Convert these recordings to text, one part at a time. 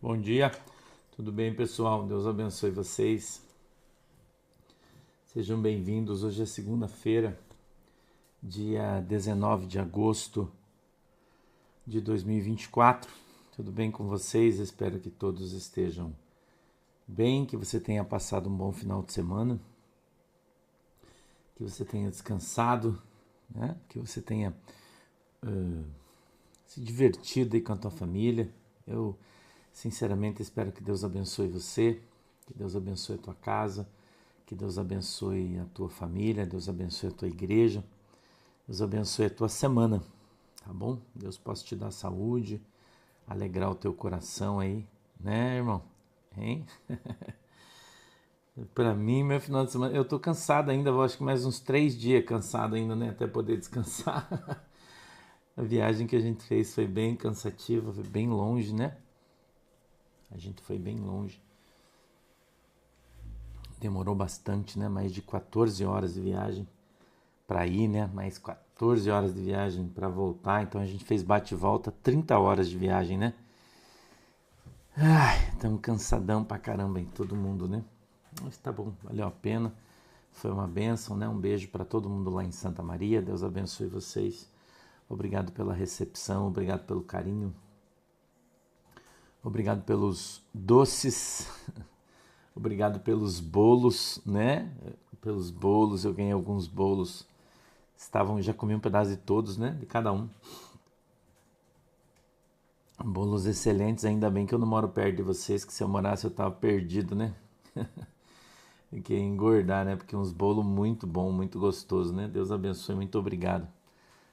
Bom dia, tudo bem, pessoal? Deus abençoe vocês. Sejam bem-vindos. Hoje é segunda-feira, dia 19 de agosto de 2024. Tudo bem com vocês? Espero que todos estejam bem, que você tenha passado um bom final de semana, que você tenha descansado, né? Que você tenha se divertido aí com a tua família. Eu, sinceramente, espero que Deus abençoe você, que Deus abençoe a tua casa, que Deus abençoe a tua família, Deus abençoe a tua igreja, Deus abençoe a tua semana, tá bom? Deus possa te dar saúde, alegrar o teu coração aí, né, irmão? Hein? Pra mim, meu final de semana, eu tô cansado ainda, vou acho que mais uns 3 dias cansado ainda, né, até poder descansar. A viagem que a gente fez foi bem cansativa, foi bem longe, né? A gente foi bem longe. Demorou bastante, né? Mais de 14 horas de viagem para ir, né? Mais 14 horas de viagem para voltar. Então a gente fez bate e volta, 30 horas de viagem, né? Ai, estamos cansadão pra caramba em todo mundo, né? Mas tá bom, valeu a pena. Foi uma bênção, né? Um beijo para todo mundo lá em Santa Maria. Deus abençoe vocês. Obrigado pela recepção, obrigado pelo carinho. Obrigado pelos doces. Obrigado pelos bolos, né? Pelos bolos, eu ganhei alguns bolos. Já comi um pedaço de todos, né? De cada um. Bolos excelentes, ainda bem que eu não moro perto de vocês, que se eu morasse eu tava perdido, né? Fiquei engordar, né? Porque uns bolos muito bom, muito gostoso, né? Deus abençoe, muito obrigado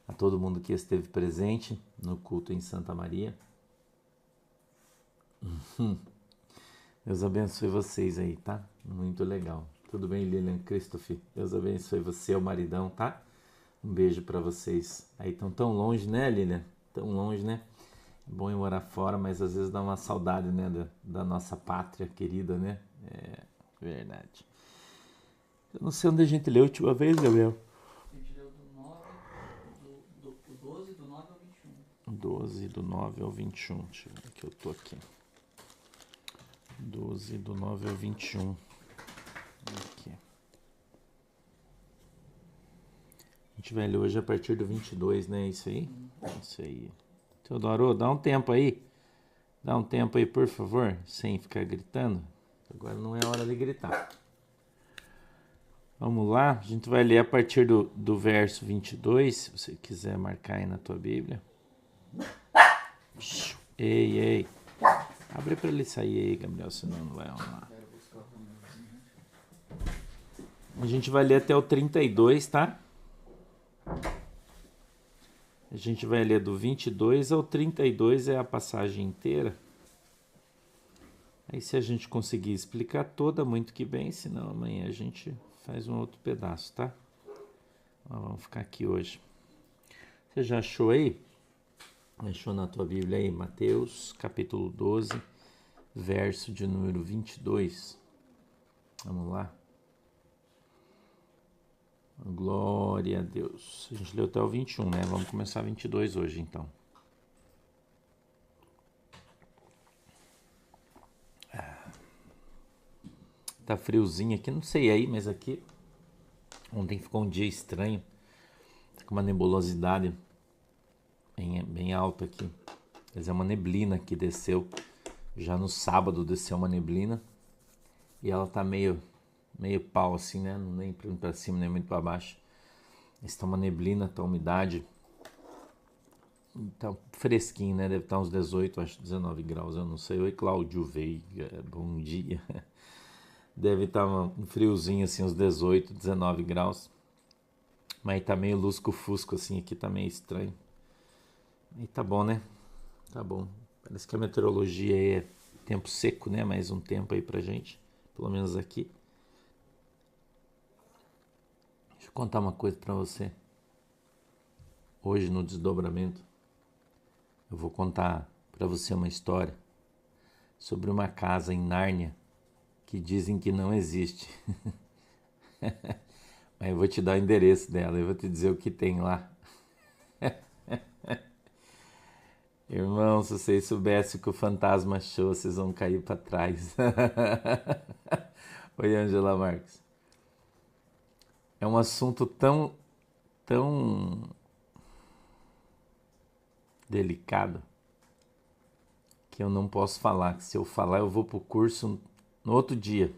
a todo mundo que esteve presente no culto em Santa Maria. Deus abençoe vocês aí, tá? Muito legal. Tudo bem, Lilian Christophe? Deus abençoe você, o maridão, tá? Um beijo pra vocês. Aí estão tão longe, né, Lilian? Tão longe, né? É bom ir morar fora, mas às vezes dá uma saudade, né, da nossa pátria querida, né? É verdade. Eu não sei onde a gente leu a última vez, Gabriel. A gente leu do 9, do 12, do 9 ao 21. 12 do 9 ao 21. Deixa eu ver que eu tô aqui. 12 do 9 ao 21. Aqui. A gente vai ler hoje a partir do 22, né? Isso aí? Isso aí. Teodoro, dá um tempo aí. Dá um tempo aí, por favor, sem ficar gritando. Agora não é hora de gritar. Vamos lá, a gente vai ler a partir do verso 22, se você quiser marcar aí na tua Bíblia. Ei, ei. Abre para ele sair aí, Gabriel, senão não vai arrumar. Quero buscar o Romeuzinho. A gente vai ler até o 32, tá? A gente vai ler do 22 ao 32, é a passagem inteira. Aí se a gente conseguir explicar toda, muito que bem, senão amanhã a gente faz um outro pedaço, tá? Vamos ficar aqui hoje. Você já achou aí? Achou na tua Bíblia aí? Mateus, capítulo 12, verso de número 22. Vamos lá. Glória a Deus. A gente leu até o 21, né? Vamos começar 22 hoje, então. Tá friozinho aqui, não sei aí, mas aqui ontem ficou um dia estranho, com uma nebulosidade bem alta aqui. Quer dizer, uma neblina que desceu. Já no sábado desceu uma neblina e ela tá meio pau assim, né? Nem pra cima, nem muito pra baixo. Está uma neblina, tá umidade. Tá fresquinho, né? Deve estar uns 18, acho 19 graus, eu não sei. Oi, Cláudio Veiga, bom dia. Deve estar um friozinho assim, uns 18, 19 graus. Mas tá meio lusco-fusco assim, aqui tá meio estranho. E tá bom, né? Tá bom. Parece que a meteorologia aí é tempo seco, né? Mais um tempo aí pra gente, pelo menos aqui. Deixa eu contar uma coisa pra você. Hoje no desdobramento, eu vou contar pra você uma história sobre uma casa em Nárnia que dizem que não existe. Mas eu vou te dar o endereço dela, eu vou te dizer o que tem lá. Irmão, se vocês soubessem o que o fantasma achou, vocês vão cair para trás. Oi, Angela Marques. É um assunto tão delicado que eu não posso falar. Que se eu falar, eu vou pro curso no outro dia.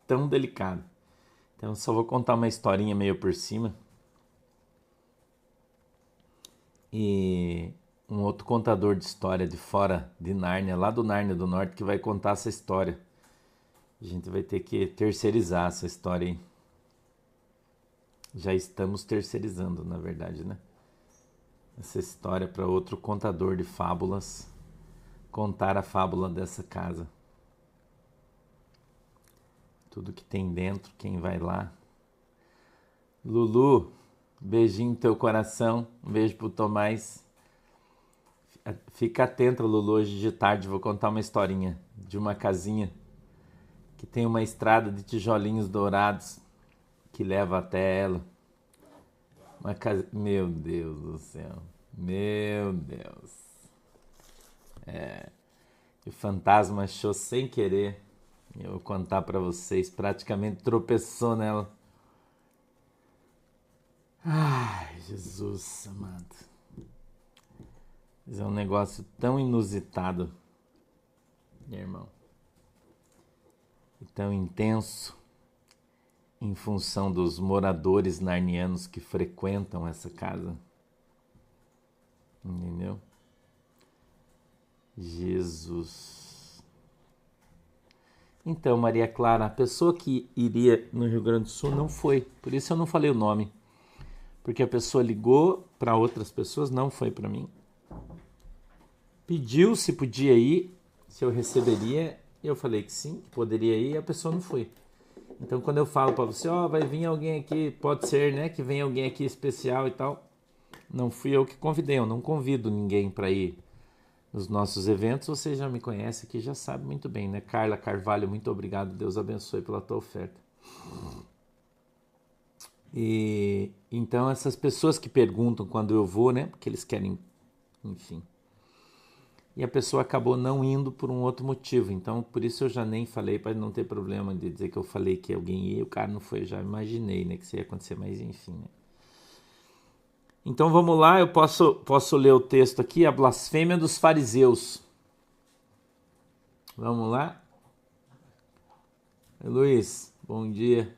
Tão delicado. Então, eu só vou contar uma historinha meio por cima. E um outro contador de história de fora de Nárnia, lá do Nárnia do Norte, que vai contar essa história. A gente vai ter que terceirizar essa história aí. Já estamos terceirizando, na verdade, né? Essa história para outro contador de fábulas contar a fábula dessa casa. Tudo que tem dentro, quem vai lá. Lulu, beijinho no teu coração, um beijo pro Tomás. Fica atenta, Lulu, hoje de tarde vou contar uma historinha de uma casinha que tem uma estrada de tijolinhos dourados que leva até ela. Uma casa... Meu Deus do céu. Meu Deus. O fantasma achou sem querer. Eu vou contar pra vocês. Praticamente tropeçou nela. Ai, Jesus amado. Mas é um negócio tão inusitado, meu irmão. E tão intenso em função dos moradores narnianos que frequentam essa casa. Entendeu? Jesus. Então, Maria Clara, a pessoa que iria no Rio Grande do Sul não foi. Por isso eu não falei o nome. Porque a pessoa ligou para outras pessoas, não foi para mim. Pediu se podia ir, se eu receberia. Eu falei que sim, que poderia ir, e a pessoa não foi. Então, quando eu falo para você, ó, vai vir alguém aqui, pode ser, né, que venha alguém aqui especial e tal. Não fui eu que convidei, eu não convido ninguém para ir nos nossos eventos. Você já me conhece aqui, já sabe muito bem, né? Carla Carvalho, muito obrigado, Deus abençoe pela tua oferta. E então essas pessoas que perguntam quando eu vou, né, porque eles querem, enfim. E a pessoa acabou não indo por um outro motivo. Então, por isso eu já nem falei, para não ter problema de dizer que eu falei que alguém ia e o cara não foi. Eu já imaginei, né, que isso ia acontecer, mas enfim, né? Então vamos lá, eu posso ler o texto aqui, a blasfêmia dos fariseus. Vamos lá? Luiz, bom dia.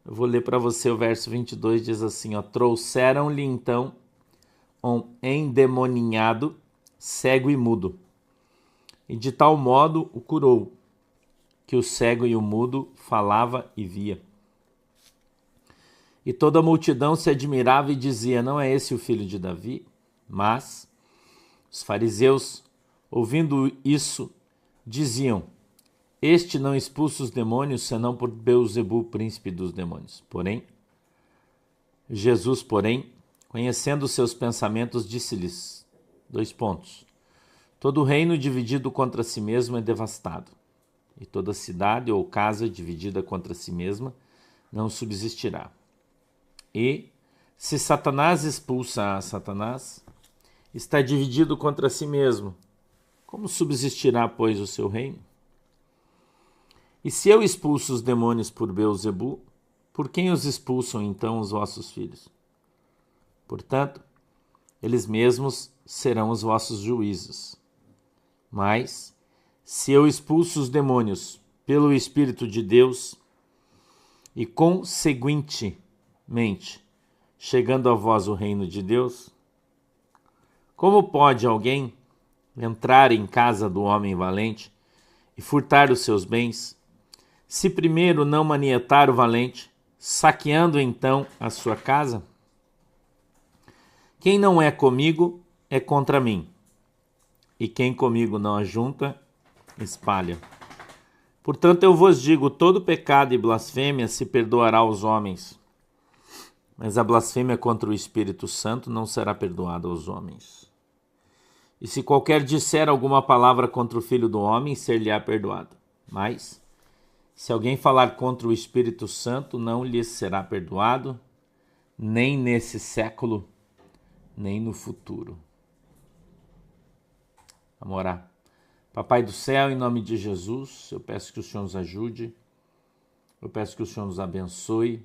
Eu vou ler para você o verso 22, diz assim, ó. Trouxeram-lhe então um endemoninhado, cego e mudo. E de tal modo o curou, que o cego e o mudo falava e via. E toda a multidão se admirava e dizia, não é esse o filho de Davi? Mas os fariseus, ouvindo isso, diziam, este não expulsa os demônios, senão por Beelzebu, príncipe dos demônios. Jesus, conhecendo seus pensamentos, disse-lhes, 2 pontos, todo reino dividido contra si mesmo é devastado, e toda cidade ou casa dividida contra si mesma não subsistirá. E, se Satanás expulsa a Satanás, está dividido contra si mesmo. Como subsistirá, pois, o seu reino? E se eu expulso os demônios por Beelzebu, por quem os expulsam então os vossos filhos? Portanto, eles mesmos serão os vossos juízes. Mas, se eu expulso os demônios pelo Espírito de Deus, e conseguintemente chegando a vós o reino de Deus, como pode alguém entrar em casa do homem valente e furtar os seus bens, se primeiro não manietar o valente, saqueando então a sua casa? Quem não é comigo é contra mim, e quem comigo não ajunta, espalha. Portanto, eu vos digo, todo pecado e blasfêmia se perdoará aos homens, mas a blasfêmia contra o Espírito Santo não será perdoada aos homens. E se qualquer disser alguma palavra contra o Filho do Homem, ser-lhe-á perdoado. Mas, se alguém falar contra o Espírito Santo, não lhe será perdoado, nem nesse século, nem no futuro. Vamos orar. Papai do céu, em nome de Jesus, eu peço que o Senhor nos ajude, eu peço que o Senhor nos abençoe,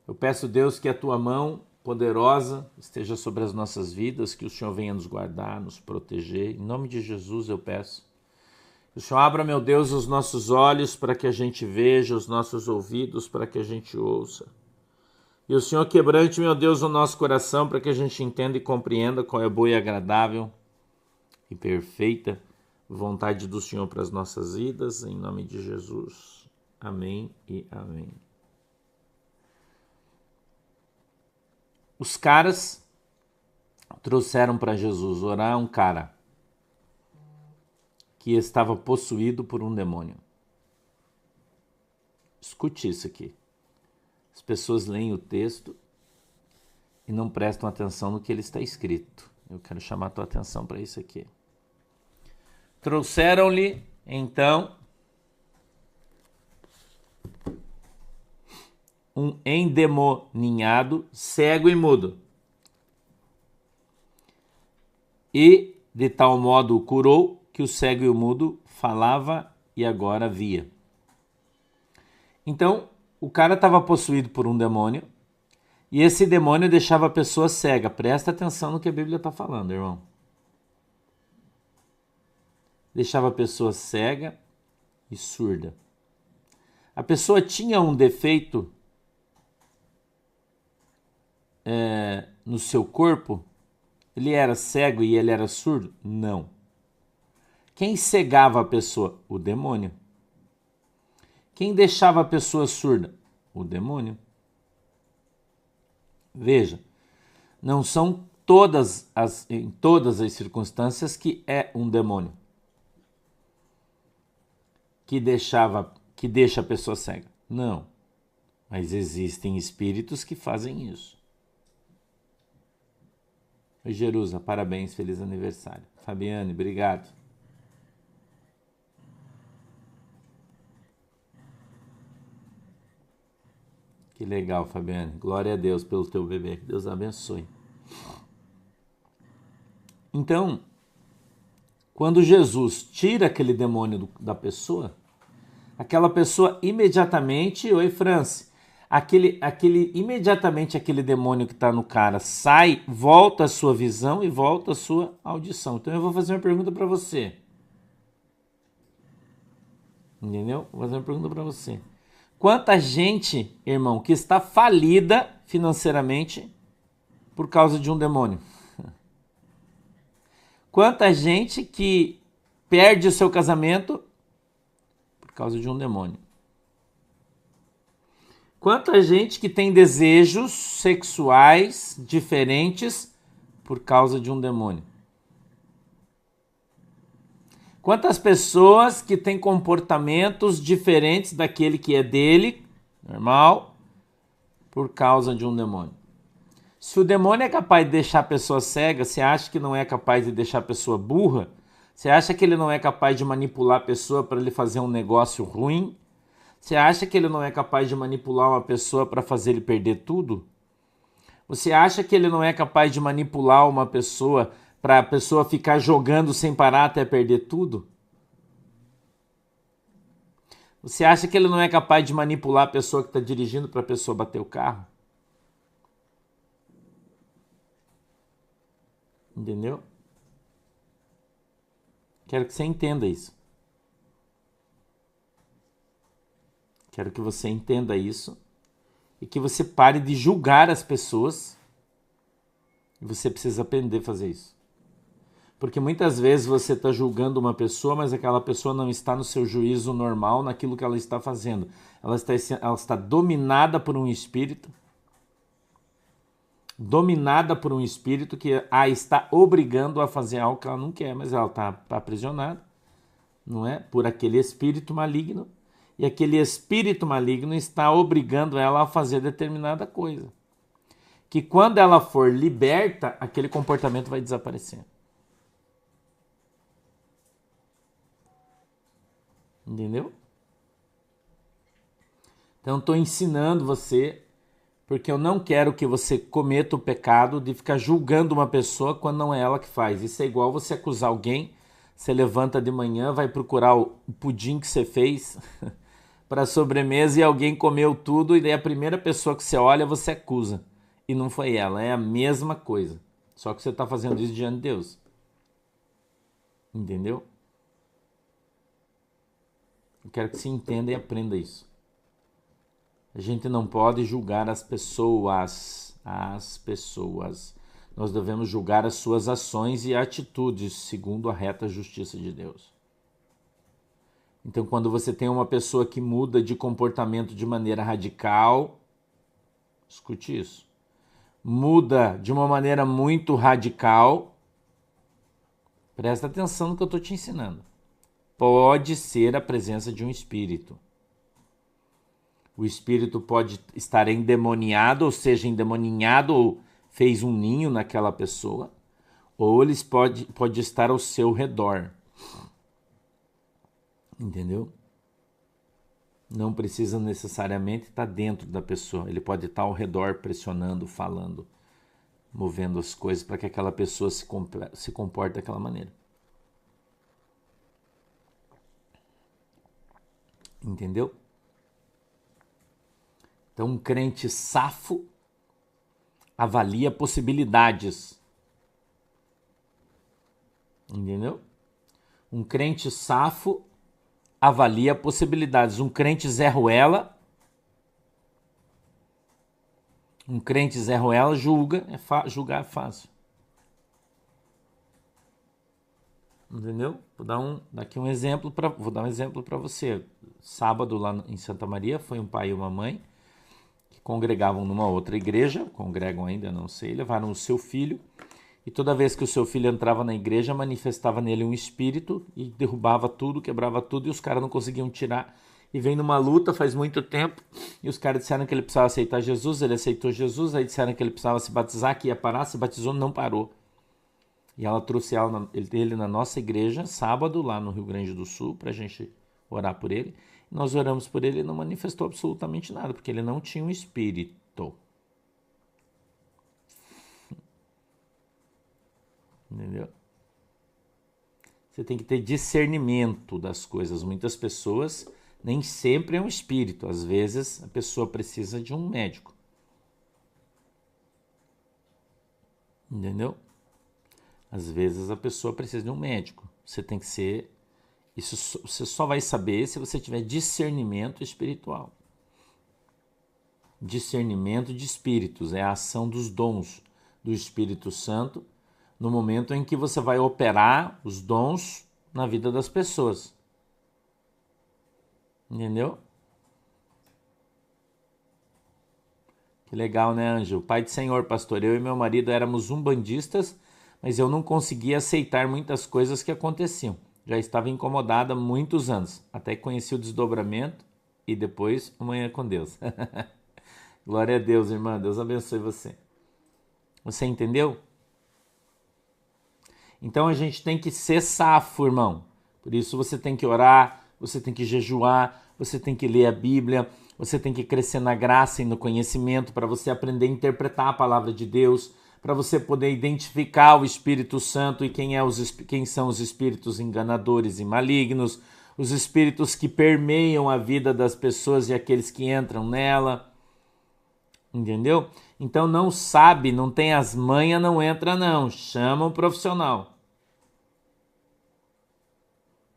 eu peço, Deus, que a Tua mão poderosa esteja sobre as nossas vidas, que o Senhor venha nos guardar, nos proteger, em nome de Jesus eu peço. Que o Senhor abra, meu Deus, os nossos olhos para que a gente veja, os nossos ouvidos para que a gente ouça. E o Senhor quebrante, meu Deus, o nosso coração para que a gente entenda e compreenda qual é a boa e agradável e perfeita vontade do Senhor para as nossas vidas, em nome de Jesus. Amém e amém. Os caras trouxeram para Jesus orar um cara que estava possuído por um demônio. Escute isso aqui. As pessoas leem o texto e não prestam atenção no que ele está escrito. Eu quero chamar a tua atenção para isso aqui. Trouxeram-lhe, então, um endemoninhado, cego e mudo. E, de tal modo, o curou, que o cego e o mudo falava e agora via. Então, o cara estava possuído por um demônio, e esse demônio deixava a pessoa cega. Presta atenção no que a Bíblia está falando, irmão. Deixava a pessoa cega e surda. A pessoa tinha um defeito no seu corpo? Ele era cego e ele era surdo? Não. Quem cegava a pessoa? O demônio. Quem deixava a pessoa surda? O demônio. Veja, não são em todas as circunstâncias que é um demônio que deixa a pessoa cega. Não. Mas existem espíritos que fazem isso. Oi, Jerusa, parabéns, feliz aniversário. Fabiane, obrigado. Que legal, Fabiane. Glória a Deus pelo teu bebê. Deus abençoe. Então, quando Jesus tira aquele demônio da pessoa, aquela pessoa imediatamente, oi, Franci, imediatamente aquele demônio que está no cara sai, volta a sua visão e volta a sua audição. Então eu vou fazer uma pergunta para você. Entendeu? Vou fazer uma pergunta para você. Quanta gente, irmão, que está falida financeiramente por causa de um demônio? Quanta gente que perde o seu casamento por causa de um demônio? Quanta gente que tem desejos sexuais diferentes por causa de um demônio? Quantas pessoas que têm comportamentos diferentes daquele que é dele, normal, por causa de um demônio? Se o demônio é capaz de deixar a pessoa cega, você acha que não é capaz de deixar a pessoa burra? Você acha que ele não é capaz de manipular a pessoa para ele fazer um negócio ruim? Você acha que ele não é capaz de manipular uma pessoa para fazer ele perder tudo? Você acha que ele não é capaz de manipular uma pessoa para a pessoa ficar jogando sem parar até perder tudo? Você acha que ele não é capaz de manipular a pessoa que está dirigindo para a pessoa bater o carro? Entendeu? Quero que você entenda isso. Quero que você entenda isso e que você pare de julgar as pessoas. E você precisa aprender a fazer isso. Porque muitas vezes você está julgando uma pessoa, mas aquela pessoa não está no seu juízo normal, naquilo que ela está fazendo. Ela está dominada por um espírito. Dominada por um espírito que a está obrigando a fazer algo que ela não quer, mas ela está aprisionada, não é? Por aquele espírito maligno. E aquele espírito maligno está obrigando ela a fazer determinada coisa. Que quando ela for liberta, aquele comportamento vai desaparecer. Entendeu? Então, estou ensinando você Porque eu não quero que você cometa o pecado de ficar julgando uma pessoa quando não é ela que faz. Isso é igual você acusar alguém, você levanta de manhã, vai procurar o pudim que você fez para sobremesa e alguém comeu tudo e daí a primeira pessoa que você olha, você acusa. E não foi ela, é a mesma coisa. Só que você está fazendo isso diante de Deus. Entendeu? Eu quero que você entenda e aprenda isso. A gente não pode julgar as pessoas. As pessoas. Nós devemos julgar as suas ações e atitudes segundo a reta justiça de Deus. Então, quando você tem uma pessoa que muda de comportamento de maneira radical, escute isso. Muda de uma maneira muito radical, presta atenção no que eu estou te ensinando. Pode ser a presença de um espírito. O espírito pode estar endemoniado, ou seja, endemoninhado, ou fez um ninho naquela pessoa, ou ele pode estar ao seu redor. Entendeu? Não precisa necessariamente estar dentro da pessoa. Ele pode estar ao redor, pressionando, falando, movendo as coisas para que aquela pessoa se comporte daquela maneira. Entendeu? Então, um crente safo avalia possibilidades. Entendeu? Um crente safo avalia possibilidades. Um crente Zé Ruela julga, julgar é fácil. Entendeu? Vou dar um exemplo para você. Sábado lá em Santa Maria foi um pai e uma mãe que congregavam numa outra igreja, congregam ainda, não sei, levaram o seu filho e toda vez que o seu filho entrava na igreja manifestava nele um espírito e derrubava tudo, quebrava tudo e os caras não conseguiam tirar. E vem numa luta faz muito tempo e os caras disseram que ele precisava aceitar Jesus, ele aceitou Jesus, aí disseram que ele precisava se batizar, que ia parar, se batizou, não parou. E ela trouxe ele na nossa igreja, sábado, lá no Rio Grande do Sul, para a gente orar por ele. Nós oramos por ele e não manifestou absolutamente nada, porque ele não tinha um espírito. Entendeu? Você tem que ter discernimento das coisas. Muitas pessoas, nem sempre é um espírito. Às vezes, a pessoa precisa de um médico. Entendeu? Às vezes a pessoa precisa de um médico. Você tem que ser... Isso você só vai saber se você tiver discernimento espiritual. Discernimento de espíritos é a ação dos dons do Espírito Santo no momento em que você vai operar os dons na vida das pessoas. Entendeu? Que legal, né, Ângelo? Pai do Senhor, pastor, eu e meu marido éramos umbandistas, mas eu não conseguia aceitar muitas coisas que aconteciam. Já estava incomodada há muitos anos, até que conheci o desdobramento e depois o Manhã com Deus. Glória a Deus, irmã. Deus abençoe você. Você entendeu? Então a gente tem que ser safo, irmão. Por isso você tem que orar, você tem que jejuar, você tem que ler a Bíblia, você tem que crescer na graça e no conhecimento para você aprender a interpretar a palavra de Deus, para você poder identificar o Espírito Santo e quem são os espíritos enganadores e malignos, os espíritos que permeiam a vida das pessoas e aqueles que entram nela. Entendeu? Então não sabe, não tem as manhas, não entra não. Chama um profissional.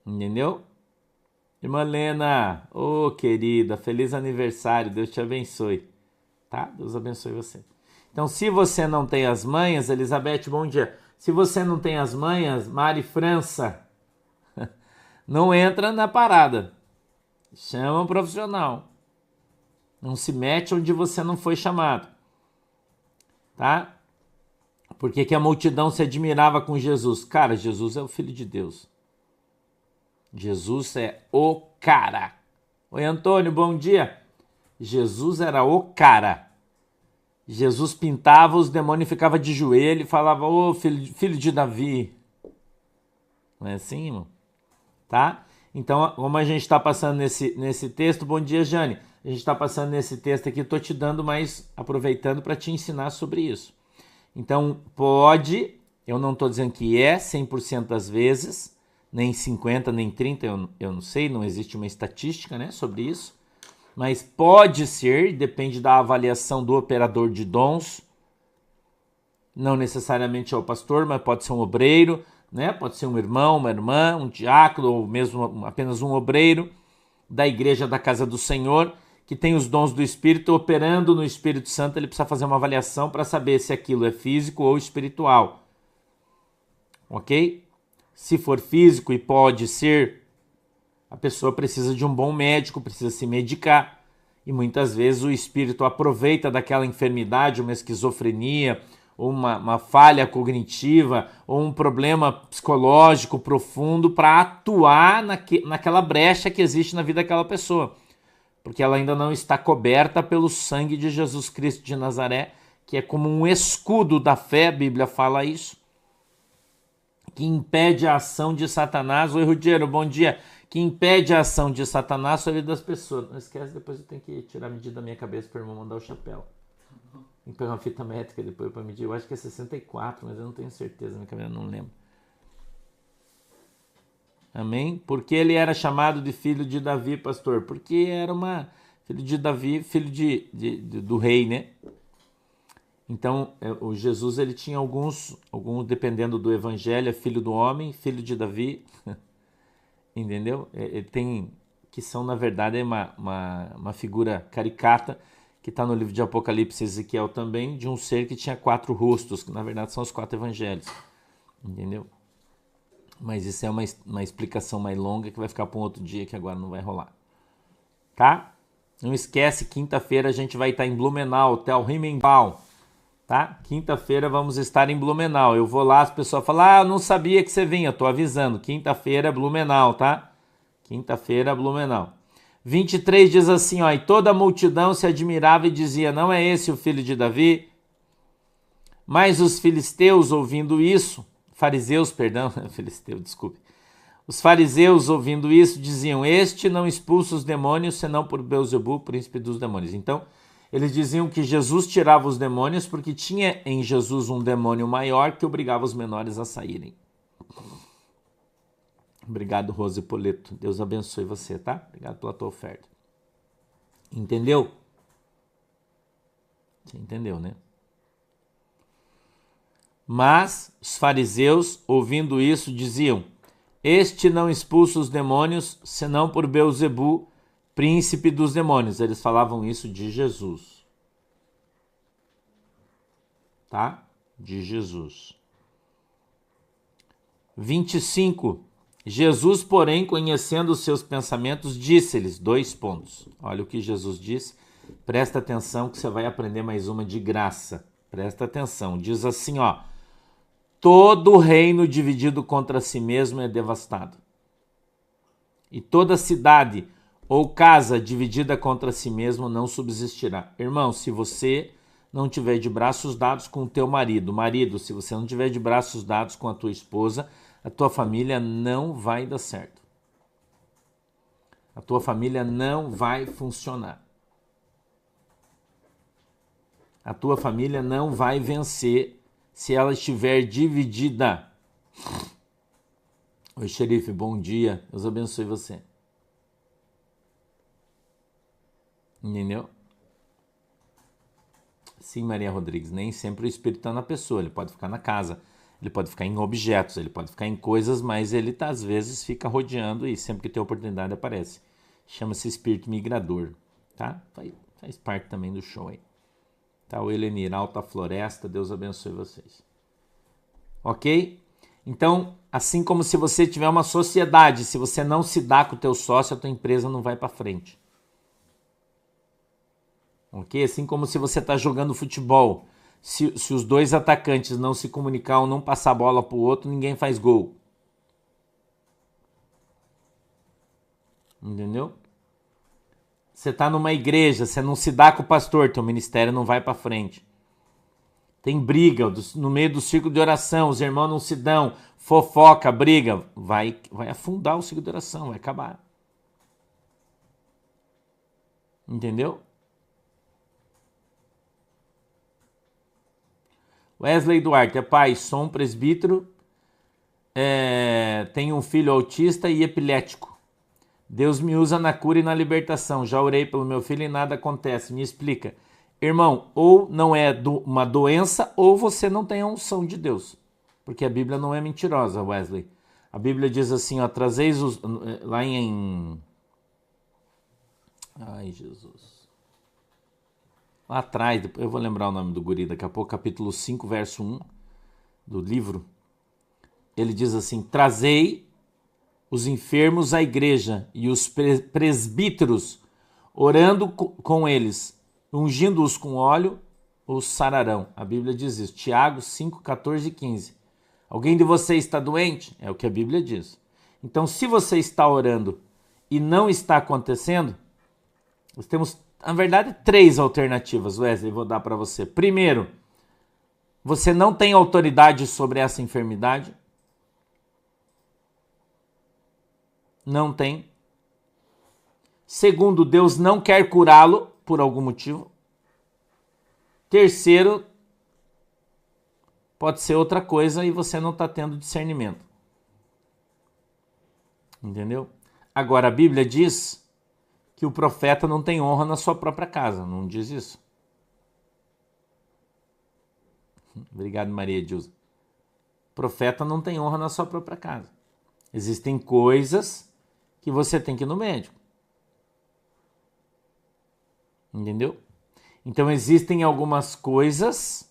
Entendeu? Irmã Lena, ô querida, feliz aniversário, Deus te abençoe. Tá? Deus abençoe você. Então, se você não tem as manhas, Elizabeth, bom dia. Se você não tem as manhas, Mari França, não entra na parada. Chama um profissional. Não se mete onde você não foi chamado. Tá? Por que a multidão se admirava com Jesus? Cara, Jesus é o Filho de Deus. Jesus é o cara. Oi, Antônio, bom dia. Jesus era o cara. Jesus pintava, os demônios ficavam de joelho e falavam, ô filho de Davi. Não é assim, irmão? Tá? Então, como a gente está passando nesse texto, bom dia, Jane. a gente está passando nesse texto aqui, estou te dando mais, aproveitando para te ensinar sobre isso. Então, pode, eu não estou dizendo que é 100% das vezes, nem 50, nem 30, eu não sei, não existe uma estatística, né, sobre isso, mas pode ser, depende da avaliação do operador de dons, não necessariamente é o pastor, mas pode ser um obreiro, né, pode ser um irmão, uma irmã, um diácono, ou mesmo apenas um obreiro da igreja da casa do Senhor, que tem os dons do Espírito, operando no Espírito Santo, ele precisa fazer uma avaliação para saber se aquilo é físico ou espiritual. Ok? Se for físico e pode ser, a pessoa precisa de um bom médico, precisa se medicar. E muitas vezes o Espírito aproveita daquela enfermidade, uma esquizofrenia, ou uma falha cognitiva, ou um problema psicológico profundo para atuar naquela brecha que existe na vida daquela pessoa. Porque ela ainda não está coberta pelo sangue de Jesus Cristo de Nazaré, que é como um escudo da fé, a Bíblia fala isso, que impede a ação de Satanás. Oi, Rudiero, bom dia. Que impede a ação de Satanás sobre a vida das pessoas. Não esquece, depois eu tenho que tirar a medida da minha cabeça para o irmão mandar o chapéu. Tem que pegar uma fita métrica depois para medir. Eu acho que é 64, mas eu não tenho certeza, minha cabeça não lembro. Amém? Porque ele era chamado de filho de Davi, pastor? Porque era filho de Davi, filho do rei, né? Então, o Jesus, ele tinha alguns, dependendo do evangelho, é filho do homem, filho de Davi, entendeu? Ele tem, que são, na verdade, uma figura caricata, que está no livro de Apocalipse, Ezequiel também, de um ser que tinha 4 rostos, que na verdade são os 4 evangelhos, entendeu? Mas isso é uma explicação mais longa que vai ficar para um outro dia, que agora não vai rolar. Tá? Não esquece, quinta-feira a gente vai estar em Blumenau, Hotel Rimmenbaum. Tá? Quinta-feira vamos estar em Blumenau. Eu vou lá, as pessoas falam, eu não sabia que você vinha. Eu tô avisando, quinta-feira Blumenau, tá? Quinta-feira Blumenau. 23 diz assim, ó, e toda a multidão se admirava e dizia, não é esse o filho de Davi? Mas os filisteus, ouvindo isso, os fariseus, ouvindo isso, diziam, este não expulsa os demônios, senão por Beelzebu, príncipe dos demônios. Então, eles diziam que Jesus tirava os demônios porque tinha em Jesus um demônio maior que obrigava os menores a saírem. Obrigado, Rose Poleto. Deus abençoe você, tá? Obrigado pela tua oferta. Entendeu? Você entendeu, né? Mas os fariseus, ouvindo isso, diziam, este não expulsa os demônios, senão por Beelzebu, príncipe dos demônios. Eles falavam isso de Jesus. Tá? De Jesus. 25. Jesus, porém, conhecendo os seus pensamentos, disse-lhes 2 pontos. Olha o que Jesus diz. Presta atenção que você vai aprender mais uma de graça. Presta atenção. Diz assim, ó. Todo reino dividido contra si mesmo é devastado. E toda cidade ou casa dividida contra si mesmo não subsistirá. Irmão, se você não tiver de braços dados com o teu marido, se você não tiver de braços dados com a tua esposa, a tua família não vai dar certo. A tua família não vai funcionar. A tua família não vai vencer se ela estiver dividida. Oi, xerife, bom dia. Deus abençoe você. Entendeu? Sim, Maria Rodrigues, nem sempre o espírito está na pessoa, ele pode ficar na casa, ele pode ficar em objetos, ele pode ficar em coisas, mas ele às vezes fica rodeando e sempre que tem oportunidade aparece. Chama-se espírito migrador, tá? Faz parte também do show aí. Tá, o Elenir, Alta Floresta, Deus abençoe vocês. Ok? Então, assim como se você tiver uma sociedade, se você não se dá com o teu sócio, a tua empresa não vai para frente. Ok? Assim como se você está jogando futebol, se os 2 atacantes não se comunicar ou não passar a bola para o outro, ninguém faz gol. Entendeu? Você está numa igreja, você não se dá com o pastor, teu ministério não vai para frente. Tem briga no meio do círculo de oração, os irmãos não se dão, fofoca, briga, vai afundar o círculo de oração, vai acabar. Entendeu? Wesley Duarte, é pai, sou um presbítero, tenho um filho autista e epilético. Deus me usa na cura e na libertação. Já orei pelo meu filho e nada acontece. Me explica. Irmão, ou não é uma doença ou você não tem a unção de Deus. Porque a Bíblia não é mentirosa, Wesley. A Bíblia diz assim, ó, trazeis os... Lá em... Ai, Jesus. Lá atrás, eu vou lembrar o nome do guri daqui a pouco, capítulo 5, verso 1 do livro. Ele diz assim, trazei os enfermos à igreja e os presbíteros, orando com eles, ungindo-os com óleo, os sararão. A Bíblia diz isso. Tiago 5, 14 e 15. Alguém de vocês está doente? É o que a Bíblia diz. Então, se você está orando e não está acontecendo, nós temos, na verdade, 3 alternativas, Wesley, vou dar para você. Primeiro, você não tem autoridade sobre essa enfermidade. Não tem. Segundo, Deus não quer curá-lo por algum motivo. Terceiro, pode ser outra coisa e você não está tendo discernimento. Entendeu? Agora, a Bíblia diz que o profeta não tem honra na sua própria casa. Não diz isso? Obrigado, Maria Dilza. O profeta não tem honra na sua própria casa. Existem coisas que você tem que ir no médico. Entendeu? Então existem algumas coisas...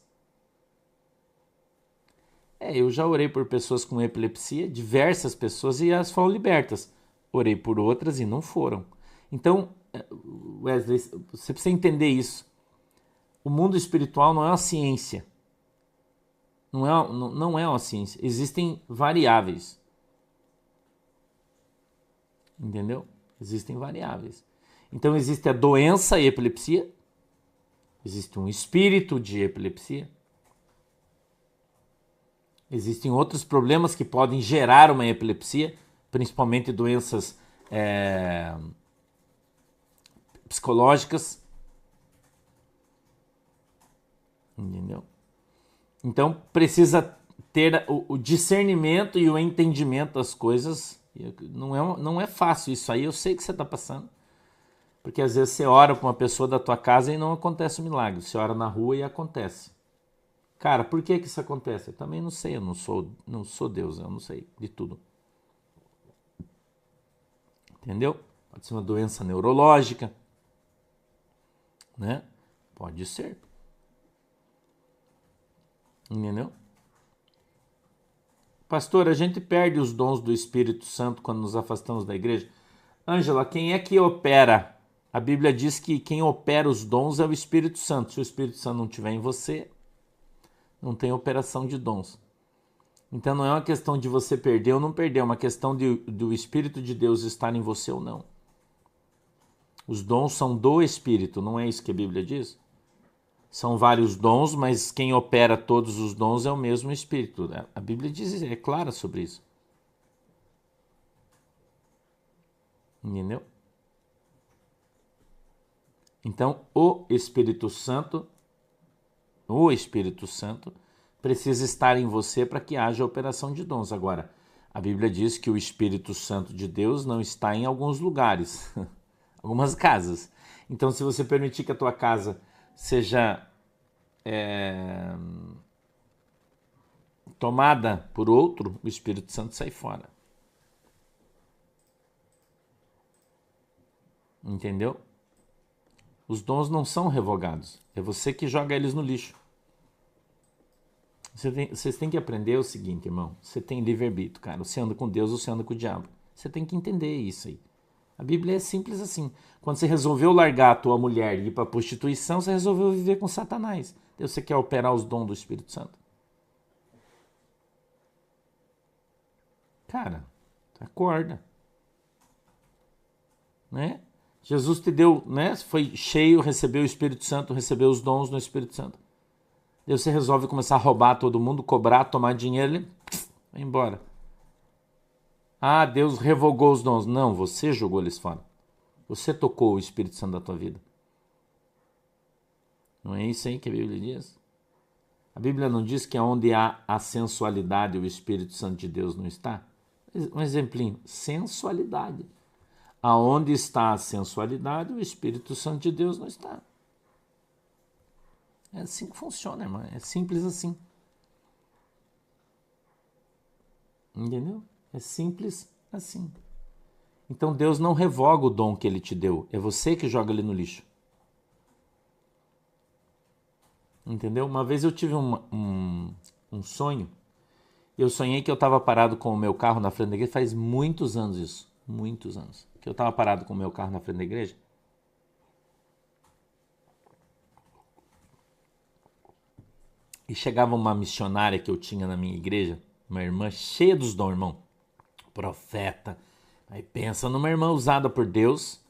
eu já orei por pessoas com epilepsia, diversas pessoas, e elas foram libertas. Orei por outras e não foram. Então, Wesley, você precisa entender isso. O mundo espiritual não é uma ciência. Não é uma ciência. Existem variáveis. Entendeu? Existem variáveis. Então existe a doença e epilepsia. Existe um espírito de epilepsia. Existem outros problemas que podem gerar uma epilepsia, principalmente doenças psicológicas. Entendeu? Então precisa ter o discernimento e o entendimento das coisas. Não é fácil isso aí, eu sei que você está passando. Porque às vezes você ora para uma pessoa da tua casa e não acontece o milagre. Você ora na rua e acontece. Cara, por que isso acontece? Eu também não sei, eu não sou Deus, eu não sei de tudo. Entendeu? Pode ser uma doença neurológica, né? Pode ser. Entendeu? Pastor, a gente perde os dons do Espírito Santo quando nos afastamos da igreja? Ângela, quem é que opera? A Bíblia diz que quem opera os dons é o Espírito Santo. Se o Espírito Santo não estiver em você, não tem operação de dons. Então não é uma questão de você perder ou não perder, é uma questão do Espírito de Deus estar em você ou não. Os dons são do Espírito, não é isso que a Bíblia diz? São vários dons, mas quem opera todos os dons é o mesmo Espírito. A Bíblia diz, é clara sobre isso. Entendeu? Então, o Espírito Santo precisa estar em você para que haja operação de dons. Agora, a Bíblia diz que o Espírito Santo de Deus não está em alguns lugares, algumas casas. Então, se você permitir que a tua casa seja tomada por outro, o Espírito Santo sai fora. Entendeu? Os dons não são revogados. É você que joga eles no lixo. Vocês têm que aprender o seguinte, irmão. Você tem livre-arbítrio, cara. Você anda com Deus ou você anda com o diabo. Você tem que entender isso aí. A Bíblia é simples assim. Quando você resolveu largar a tua mulher e ir para a prostituição, você resolveu viver com Satanás. Então você quer operar os dons do Espírito Santo. Cara, acorda. Né? Jesus te deu, né? Foi cheio, recebeu o Espírito Santo, recebeu os dons no Espírito Santo. Daí você resolve começar a roubar todo mundo, cobrar, tomar dinheiro, ele vai embora. Ah, Deus revogou os dons. Não, você jogou eles fora. Você tocou o Espírito Santo da tua vida. Não é isso aí que a Bíblia diz? A Bíblia não diz que onde há a sensualidade, o Espírito Santo de Deus não está? Um exemplinho, sensualidade. Aonde está a sensualidade, o Espírito Santo de Deus não está. É assim que funciona, irmã. É simples assim. Entendeu? É simples assim. Então Deus não revoga o dom que Ele te deu. É você que joga ele no lixo. Entendeu? Uma vez eu tive um sonho. Eu sonhei que eu estava parado com o meu carro na frente da igreja. Faz muitos anos isso. Muitos anos. Que eu estava parado com o meu carro na frente da igreja. E chegava uma missionária que eu tinha na minha igreja. Uma irmã cheia dos dons, irmão. Profeta. Aí pensa numa irmã usada por Deus.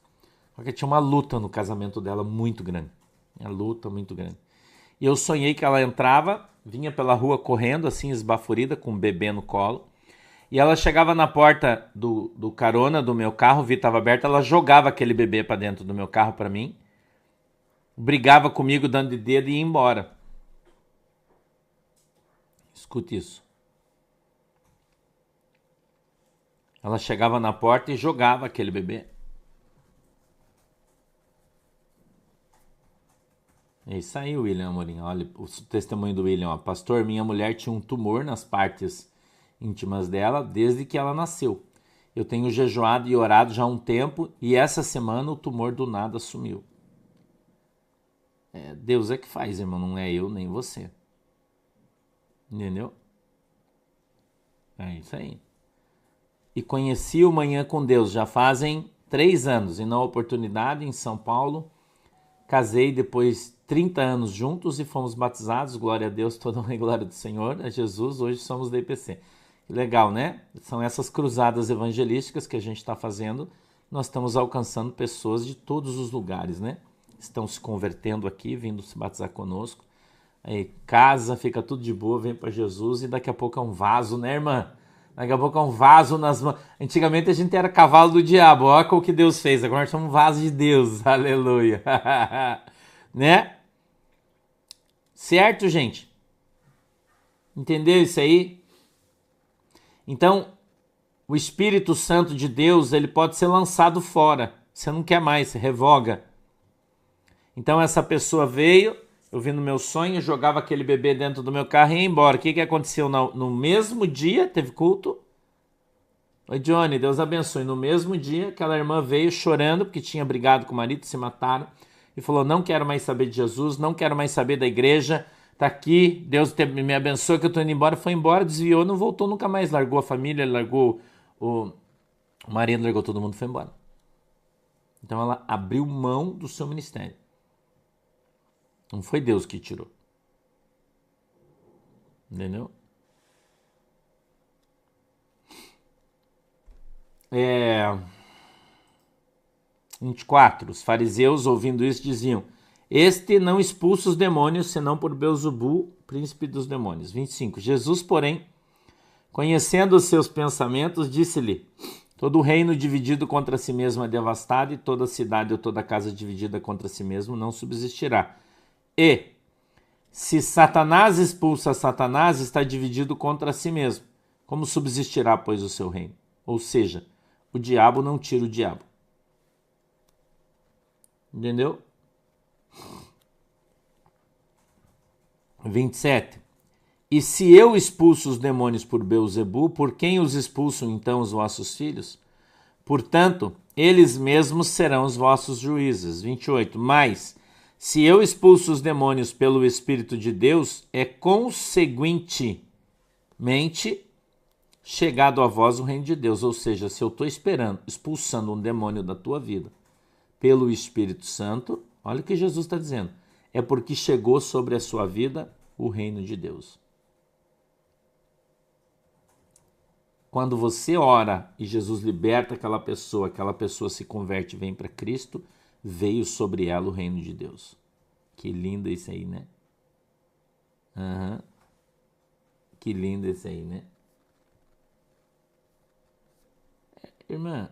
Porque tinha uma luta no casamento dela muito grande. Uma luta muito grande. E eu sonhei que ela entrava, vinha pela rua correndo, assim, esbaforida, com um bebê no colo. E ela chegava na porta do carona do meu carro, o vidro estava aberto, ela jogava aquele bebê para dentro do meu carro para mim, brigava comigo dando de dedo e ia embora. Escute isso. Ela chegava na porta e jogava aquele bebê. É isso aí, William Amorim. Olha o testemunho do William. Ó. Pastor, minha mulher tinha um tumor nas partes íntimas dela desde que ela nasceu. Eu tenho jejuado e orado já há um tempo e essa semana o tumor do nada sumiu. Deus é que faz, irmão. Não é eu nem você. Entendeu? É isso aí. E conheci o Manhã com Deus já fazem 3 anos. E na oportunidade em São Paulo, casei depois 30 anos juntos e fomos batizados. Glória a Deus, toda a glória do Senhor, a Jesus. Hoje somos da IPC. Legal, né? São essas cruzadas evangelísticas que a gente está fazendo. Nós estamos alcançando pessoas de todos os lugares, né? Estão se convertendo aqui, vindo se batizar conosco. Aí casa, fica tudo de boa, vem para Jesus e daqui a pouco é um vaso, né, irmã? Daqui a pouco é um vaso nas mãos. Antigamente a gente era cavalo do diabo, olha o que Deus fez. Agora nós somos um vaso de Deus, aleluia. Né? Certo, gente? Entendeu isso aí? Então, o Espírito Santo de Deus, ele pode ser lançado fora. Você não quer mais, você revoga. Então essa pessoa veio, eu vi no meu sonho, jogava aquele bebê dentro do meu carro e ia embora. O que aconteceu no mesmo dia? Teve culto? Oi, Johnny, Deus abençoe. No mesmo dia, aquela irmã veio chorando porque tinha brigado com o marido, se mataram, e falou: não quero mais saber de Jesus, não quero mais saber da igreja, tá aqui, Deus me abençoe que eu tô indo embora. Foi embora, desviou, não voltou nunca mais, largou a família, largou o marido, largou todo mundo, foi embora. Então ela abriu mão do seu ministério. Não foi Deus que tirou. Entendeu? 24. Os fariseus, ouvindo isso, diziam: este não expulsa os demônios, senão por Beelzebu, príncipe dos demônios. 25. Jesus, porém, conhecendo os seus pensamentos, disse-lhe: todo reino dividido contra si mesmo é devastado, e toda cidade ou toda casa dividida contra si mesmo não subsistirá. E, se Satanás expulsa Satanás, está dividido contra si mesmo. Como subsistirá, pois, o seu reino? Ou seja, o diabo não tira o diabo. Entendeu? 27. E se eu expulso os demônios por Beelzebu, por quem os expulsam então os vossos filhos? Portanto, eles mesmos serão os vossos juízes. 28. Mas, se eu expulso os demônios pelo Espírito de Deus, é conseguintemente chegado a vós o reino de Deus. Ou seja, se eu estou expulsando um demônio da tua vida pelo Espírito Santo, olha o que Jesus está dizendo, é porque chegou sobre a sua vida o reino de Deus. Quando você ora e Jesus liberta aquela pessoa se converte e vem para Cristo, veio sobre ela o reino de Deus. Que lindo isso aí, né? Uhum. Que lindo isso aí, né? Irmã,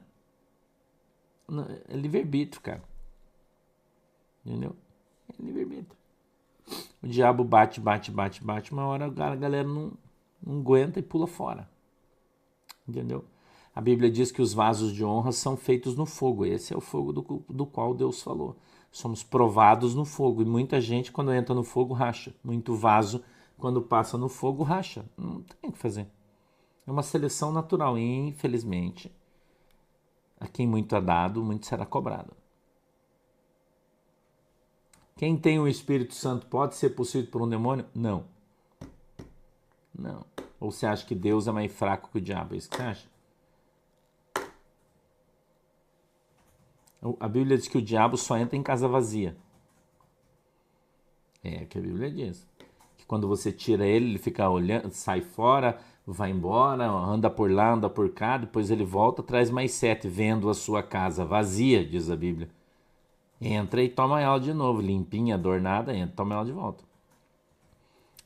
É livre-arbítrio, cara. Entendeu? É livre-arbítrio. O diabo bate, uma hora a galera não aguenta e pula fora. Entendeu? A Bíblia diz que os vasos de honra são feitos no fogo. Esse é o fogo do qual Deus falou. Somos provados no fogo. E muita gente, quando entra no fogo, racha. Muito vaso, quando passa no fogo, racha. Não tem o que fazer. É uma seleção natural. E, infelizmente, a quem muito é dado, muito será cobrado. Quem tem o Espírito Santo pode ser possuído por um demônio? Não. Não. Ou você acha que Deus é mais fraco que o diabo? É isso que você acha? A Bíblia diz que o diabo só entra em casa vazia. É o que a Bíblia diz. Que quando você tira ele fica olhando, sai fora, vai embora, anda por lá, anda por cá, depois ele volta, traz mais 7, vendo a sua casa vazia, diz a Bíblia. Entra e toma ela de novo, limpinha, adornada, entra e toma ela de volta.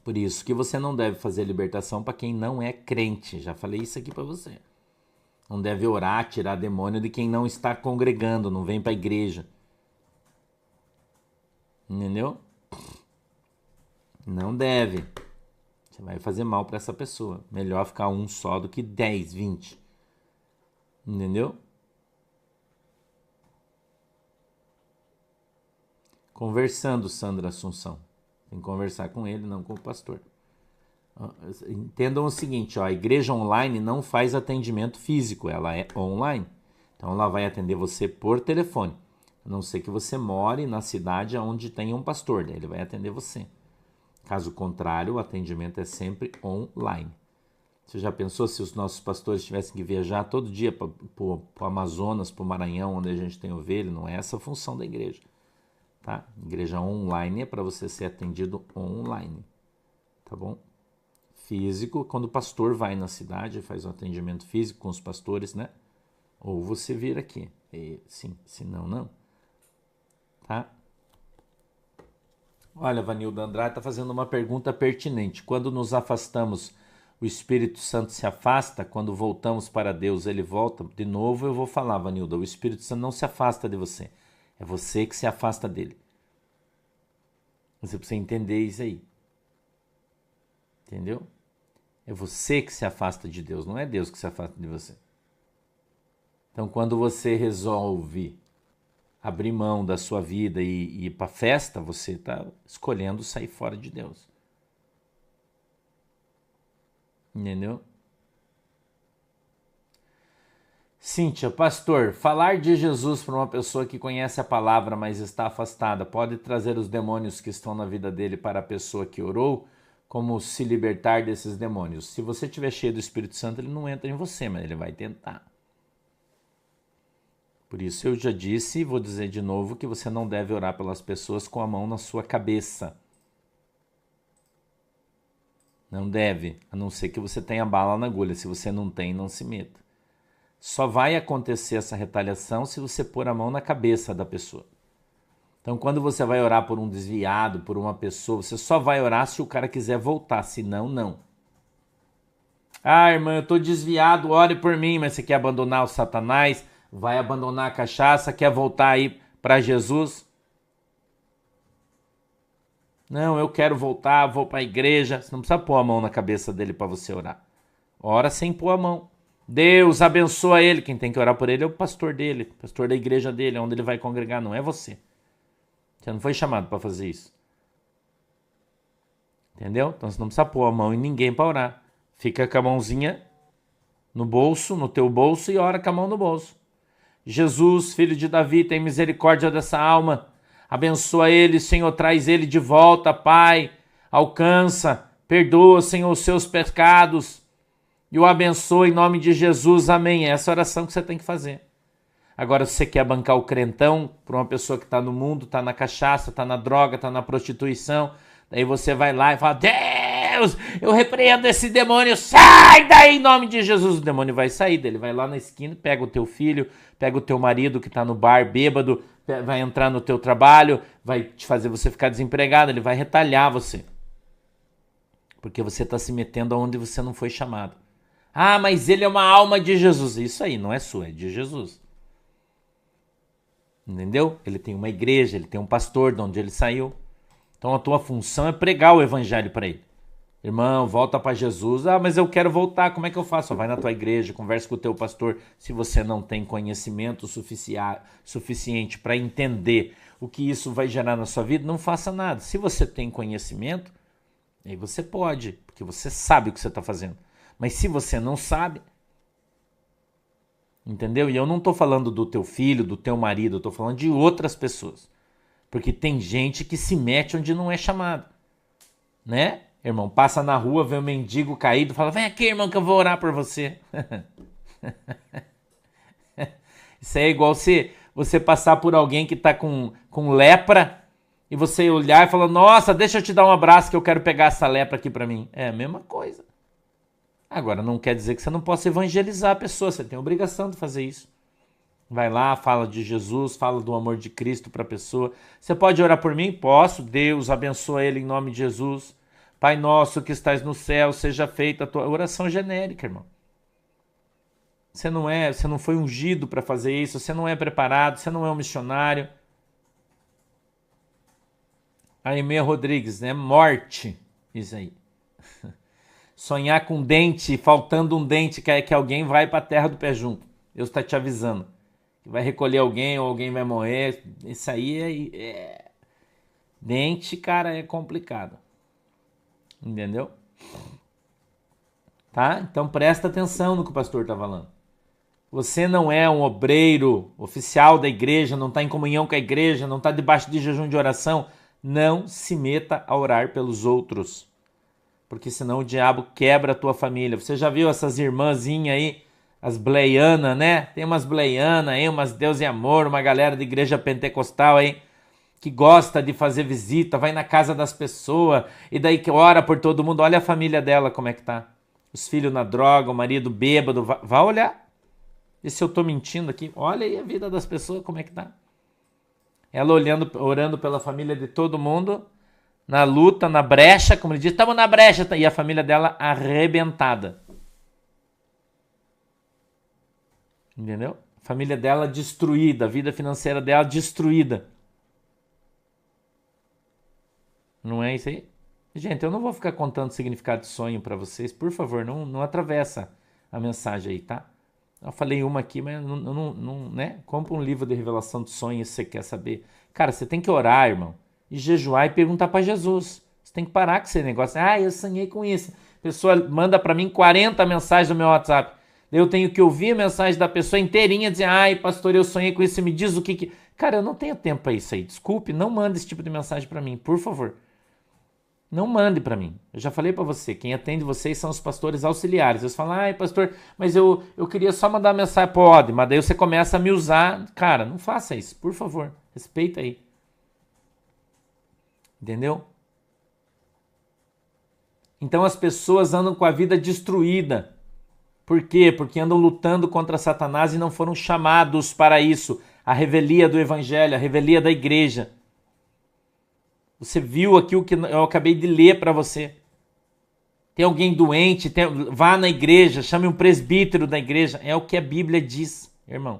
Por isso que você não deve fazer libertação para quem não é crente. Já falei isso aqui para você. Não deve orar, tirar demônio de quem não está congregando, não vem para a igreja. Entendeu? Não deve. Você vai fazer mal para essa pessoa. Melhor ficar um só do que 10, 20. Entendeu? Conversando, Sandra Assunção. Tem que conversar com ele, não com o pastor. Entendam o seguinte, a igreja online não faz atendimento físico, ela é online. Então ela vai atender você por telefone. A não ser que você more na cidade onde tem um pastor, daí ele vai atender você. Caso contrário, o atendimento é sempre online. Você já pensou se os nossos pastores tivessem que viajar todo dia para o Amazonas, para o Maranhão, onde a gente tem ovelha? Não é essa a função da igreja. Tá? Igreja online é para você ser atendido online. Tá bom? Físico, quando o pastor vai na cidade, faz um atendimento físico com os pastores, né? Ou você vir aqui. Sim, senão não. Tá? Olha, Vanilda Andrade está fazendo uma pergunta pertinente. Quando nos afastamos, o Espírito Santo se afasta? Quando voltamos para Deus, ele volta? De novo eu vou falar, Vanilda, o Espírito Santo não se afasta de você. É você que se afasta dele. Você precisa entender isso aí. Entendeu? É você que se afasta de Deus, não é Deus que se afasta de você. Então, quando você resolve abrir mão da sua vida e ir para a festa, você está escolhendo sair fora de Deus. Entendeu? Cíntia, pastor, falar de Jesus para uma pessoa que conhece a palavra, mas está afastada, pode trazer os demônios que estão na vida dele para a pessoa que orou? Como se libertar desses demônios? Se você estiver cheio do Espírito Santo, ele não entra em você, mas ele vai tentar. Por isso eu já disse e vou dizer de novo que você não deve orar pelas pessoas com a mão na sua cabeça. Não deve, a não ser que você tenha bala na agulha. Se você não tem, não se meta. Só vai acontecer essa retaliação se você pôr a mão na cabeça da pessoa. Então, quando você vai orar por um desviado, por uma pessoa, você só vai orar se o cara quiser voltar, senão, não. Ah, irmã, eu estou desviado, ore por mim, mas você quer abandonar o Satanás, vai abandonar a cachaça, quer voltar aí para Jesus? Não, eu quero voltar, vou para a igreja. Você não precisa pôr a mão na cabeça dele para você orar. Ora sem pôr a mão. Deus abençoa ele. Quem tem que orar por ele é o pastor dele, pastor da igreja dele, onde ele vai congregar, não é você. Você não foi chamado para fazer isso. Entendeu? Então você não precisa pôr a mão em ninguém para orar. Fica com a mãozinha no bolso, no teu bolso, e ora com a mão no bolso. Jesus, filho de Davi, tem misericórdia dessa alma. Abençoa ele, Senhor, traz ele de volta, Pai. Alcança, perdoa, Senhor, os seus pecados. E o abençoa em nome de Jesus, amém. É essa oração que você tem que fazer. Agora, se você quer bancar o crentão para uma pessoa que está no mundo, está na cachaça, está na droga, está na prostituição, daí você vai lá e fala, Deus, eu repreendo esse demônio, sai daí em nome de Jesus. O demônio vai sair, ele vai lá na esquina, pega o teu filho, pega o teu marido que está no bar bêbado, vai entrar no teu trabalho, vai te fazer você ficar desempregado, ele vai retalhar você. Porque você está se metendo onde você não foi chamado. Ah, mas ele é uma alma de Jesus. Isso aí não é sua, é de Jesus. Entendeu? Ele tem uma igreja, ele tem um pastor de onde ele saiu. Então a tua função é pregar o evangelho para ele. Irmão, volta para Jesus. Ah, mas eu quero voltar, como é que eu faço? Vai na tua igreja, conversa com o teu pastor. Se você não tem conhecimento suficiente para entender o que isso vai gerar na sua vida, não faça nada. Se você tem conhecimento, aí você pode, porque você sabe o que você está fazendo. Mas se você não sabe, entendeu? E eu não estou falando do teu filho, do teu marido, eu estou falando de outras pessoas. Porque tem gente que se mete onde não é chamado, né? Irmão, passa na rua, vê um mendigo caído, fala, vem aqui, irmão, que eu vou orar por você. Isso aí é igual você passar por alguém que está com lepra e você olhar e falar, nossa, deixa eu te dar um abraço que eu quero pegar essa lepra aqui para mim. É a mesma coisa. Agora, não quer dizer que você não possa evangelizar a pessoa, você tem a obrigação de fazer isso. Vai lá, fala de Jesus, fala do amor de Cristo para a pessoa. Você pode orar por mim? Posso. Deus abençoa ele em nome de Jesus. Pai nosso que estás no céu, seja feita a tua oração genérica, irmão. Você não foi ungido para fazer isso, você não é preparado, você não é um missionário. Aimee Rodrigues, né? Morte, isso aí. Sonhar com dente, faltando um dente, que alguém vai para a terra do pé junto. Deus está te avisando. Que vai recolher alguém ou alguém vai morrer. Isso aí Dente, cara, é complicado. Entendeu? Tá? Então presta atenção no que o pastor está falando. Você não é um obreiro oficial da igreja, não está em comunhão com a igreja, não está debaixo de jejum de oração. Não se meta a orar pelos outros. Porque senão o diabo quebra a tua família. Você já viu essas irmãzinhas aí, as bleianas, né? Tem umas bleianas aí, umas Deus e Amor, uma galera de igreja pentecostal aí, que gosta de fazer visita, vai na casa das pessoas, e daí que ora por todo mundo. Olha a família dela como é que tá. Os filhos na droga, o marido bêbado. Vá olhar. E se eu tô mentindo aqui? Olha aí a vida das pessoas como é que tá. Ela orando pela família de todo mundo, na luta, na brecha, como ele diz, estamos na brecha, e a família dela arrebentada. Entendeu? A família dela destruída, a vida financeira dela destruída. Não é isso aí? Gente, eu não vou ficar contando significado de sonho para vocês, por favor, não atravessa a mensagem aí, tá? Eu falei uma aqui, mas não, né? Compra um livro de revelação de sonhos se você quer saber. Cara, você tem que orar, irmão, e jejuar e perguntar para Jesus. Você tem que parar com esse negócio. Ah, eu sonhei com isso. A pessoa manda para mim 40 mensagens no meu WhatsApp. Eu tenho que ouvir a mensagem da pessoa inteirinha, dizer, ai, pastor, eu sonhei com isso, me diz o que... Cara, eu não tenho tempo para isso aí. Desculpe, não manda esse tipo de mensagem para mim, por favor. Não mande para mim. Eu já falei para você, quem atende vocês são os pastores auxiliares. Eles falam, ai, pastor, mas eu queria só mandar mensagem. Pode, mas daí você começa a me usar. Cara, não faça isso, por favor. Respeita aí. Entendeu? Então as pessoas andam com a vida destruída. Por quê? Porque andam lutando contra Satanás e não foram chamados para isso. A revelia do evangelho, a revelia da igreja. Você viu aqui o que eu acabei de ler para você. Tem alguém doente, vá na igreja, chame um presbítero da igreja. É o que a Bíblia diz, irmão.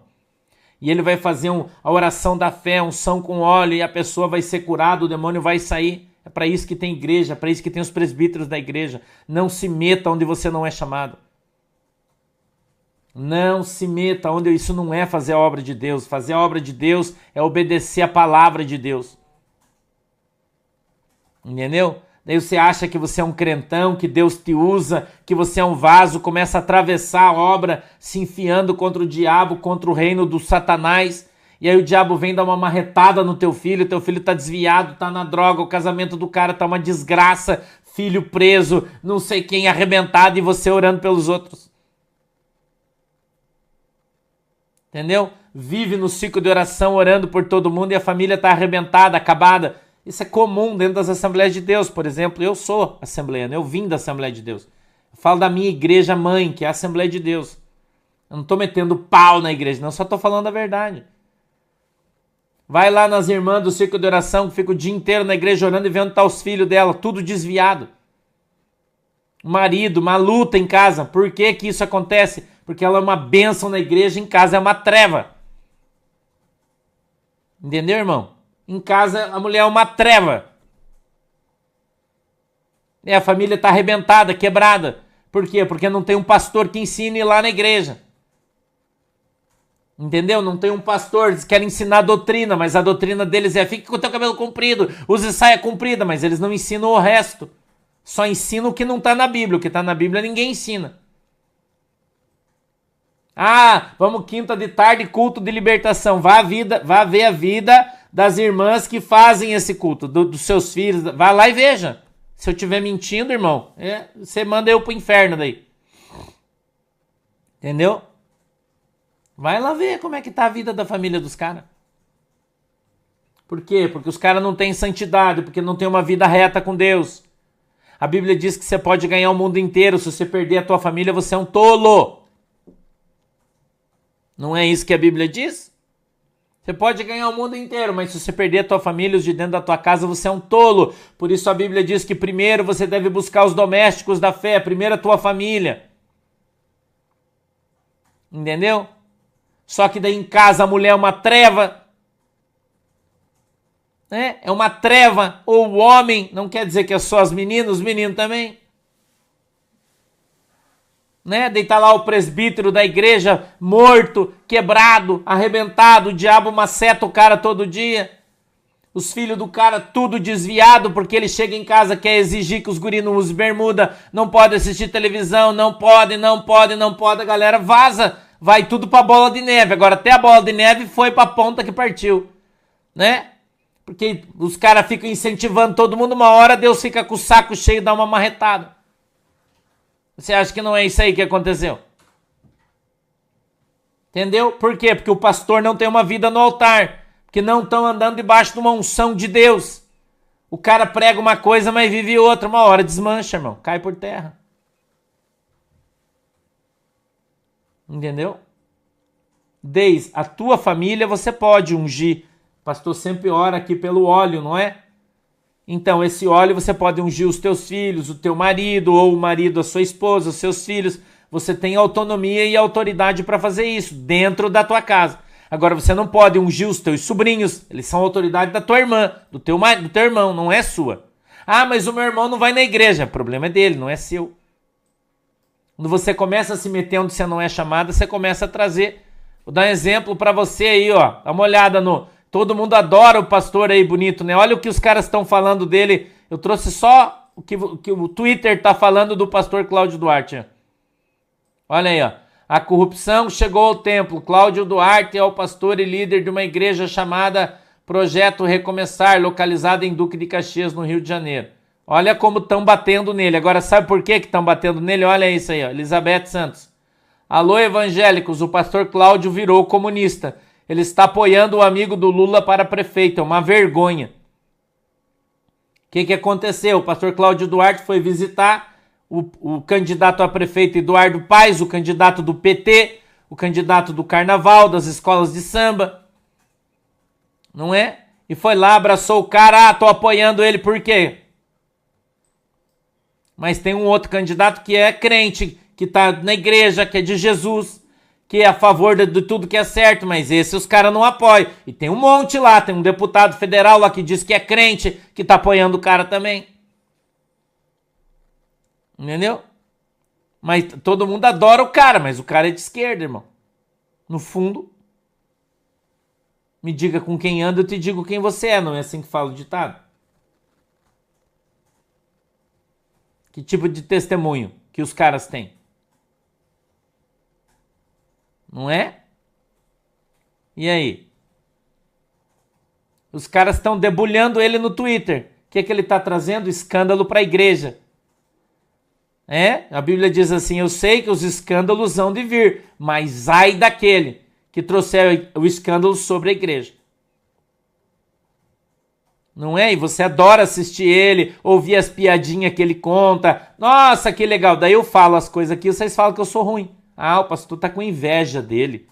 E ele vai fazer a oração da fé, unção com óleo, e a pessoa vai ser curada, o demônio vai sair. É para isso que tem igreja, é para isso que tem os presbíteros da igreja. Não se meta onde você não é chamado. Não se meta onde isso não é fazer a obra de Deus. Fazer a obra de Deus é obedecer a palavra de Deus. Entendeu? Daí você acha que você é um crentão, que Deus te usa, que você é um vaso, começa a atravessar a obra, se enfiando contra o diabo, contra o reino do Satanás. E aí o diabo vem dar uma marretada no teu filho tá desviado, tá na droga, o casamento do cara tá uma desgraça, filho preso, não sei quem arrebentado e você orando pelos outros. Entendeu? Vive no ciclo de oração orando por todo mundo e a família tá arrebentada, acabada. Isso é comum dentro das Assembleias de Deus. Por exemplo, eu sou assembleiano, eu vim da Assembleia de Deus. Eu falo da minha igreja mãe, que é a Assembleia de Deus. Eu não estou metendo pau na igreja, não, só estou falando a verdade. Vai lá nas irmãs do ciclo de oração, que fica o dia inteiro na igreja orando e vendo tá os filhos dela, tudo desviado. O marido, uma luta em casa. Por que que isso acontece? Porque ela é uma bênção na igreja, em casa é uma treva. Entendeu, irmão? Em casa a mulher é uma treva. A família está arrebentada, quebrada. Por quê? Porque não tem um pastor que ensine lá na igreja. Entendeu? Não tem um pastor, eles querem ensinar a doutrina, mas a doutrina deles é: fique com o teu cabelo comprido, use saia comprida, mas eles não ensinam o resto. Só ensinam o que não está na Bíblia. O que está na Bíblia ninguém ensina. Ah, vamos quinta de tarde, culto de libertação. Vá ver a vida das irmãs que fazem esse culto, dos seus filhos. Vá lá e veja. Se eu estiver mentindo, irmão, você manda eu pro inferno daí. Entendeu? Vai lá ver como é que tá a vida da família dos caras. Por quê? Porque os caras não têm santidade, porque não tem uma vida reta com Deus. A Bíblia diz que você pode ganhar o mundo inteiro, se você perder a tua família, você é um tolo. Não é isso que a Bíblia diz? Você pode ganhar o mundo inteiro, mas se você perder a tua família, os de dentro da tua casa, você é um tolo. Por isso a Bíblia diz que primeiro você deve buscar os domésticos da fé, primeiro a tua família. Entendeu? Só que daí em casa a mulher é uma treva. É uma treva. Ou o homem, não quer dizer que é só as meninas, os meninos também. Deitar lá o presbítero da igreja morto, quebrado, arrebentado, o diabo maceta o cara todo dia. Os filhos do cara tudo desviado, porque ele chega em casa, quer exigir que os guris não usem bermuda, não pode assistir televisão, não pode, a galera vaza, vai tudo pra bola de neve. Agora até a bola de neve foi pra ponta que partiu, Porque os caras ficam incentivando todo mundo, uma hora Deus fica com o saco cheio e dá uma marretada. Você acha que não é isso aí que aconteceu? Entendeu? Por quê? Porque o pastor não tem uma vida no altar. Porque não estão andando debaixo de uma unção de Deus. O cara prega uma coisa, mas vive outra. Uma hora desmancha, irmão. Cai por terra. Entendeu? Desde a tua família você pode ungir. O pastor sempre ora aqui pelo óleo, não é? Então, esse óleo você pode ungir os teus filhos, o teu marido, ou o marido, a sua esposa, os seus filhos. Você tem autonomia e autoridade para fazer isso dentro da tua casa. Agora, você não pode ungir os teus sobrinhos. Eles são autoridade da tua irmã, do teu irmão, não é sua. Ah, mas o meu irmão não vai na igreja. O problema é dele, não é seu. Quando você começa a se meter onde você não é chamado, você começa a trazer. Vou dar um exemplo para você aí, ó. Dá uma olhada no... Todo mundo adora o pastor aí bonito, né? Olha o que os caras estão falando dele. Eu trouxe só o que o Twitter tá falando do pastor Cláudio Duarte. Olha aí, ó. A corrupção chegou ao templo. Cláudio Duarte é o pastor e líder de uma igreja chamada Projeto Recomeçar, localizada em Duque de Caxias, no Rio de Janeiro. Olha como estão batendo nele. Agora, sabe por que estão batendo nele? Olha isso aí, ó. Elizabeth Santos. Alô, evangélicos, o pastor Cláudio virou comunista. Ele está apoiando o amigo do Lula para prefeito. É uma vergonha. O que aconteceu? O pastor Cláudio Duarte foi visitar o candidato a prefeito Eduardo Paes, o candidato do PT, o candidato do Carnaval, das escolas de samba. Não é? E foi lá, abraçou o cara. Ah, tô apoiando ele. Por quê? Mas tem um outro candidato que é crente, que tá na igreja, que é de Jesus, que é a favor de tudo que é certo, mas esse os caras não apoiam. E tem um monte lá, tem um deputado federal lá que diz que é crente, que tá apoiando o cara também. Entendeu? Mas todo mundo adora o cara, mas o cara é de esquerda, irmão. No fundo, me diga com quem anda, eu te digo quem você é, não é assim que fala o ditado? Que tipo de testemunho que os caras têm? Não é? E aí? Os caras estão debulhando ele no Twitter. O que ele está trazendo? Escândalo para a igreja. A Bíblia diz assim: eu sei que os escândalos hão de vir, mas ai daquele que trouxer o escândalo sobre a igreja. Não é? E você adora assistir ele, ouvir as piadinhas que ele conta. Nossa, que legal. Daí eu falo as coisas aqui, vocês falam que eu sou ruim. Ah, o pastor tá com inveja dele.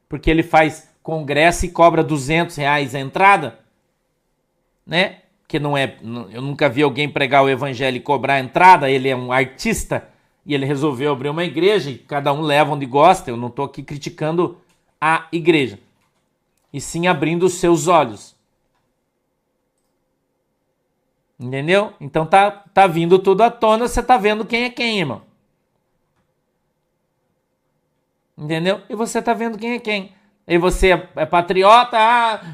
Porque ele faz congresso e cobra R$200 a entrada. Que não é... Eu nunca vi alguém pregar o evangelho e cobrar a entrada. Ele é um artista e ele resolveu abrir uma igreja e cada um leva onde gosta. Eu não tô aqui criticando a igreja. e sim abrindo os seus olhos. Entendeu? Então tá vindo tudo à tona, você tá vendo quem é quem, irmão. Entendeu? E você tá vendo quem é quem. E você é patriota,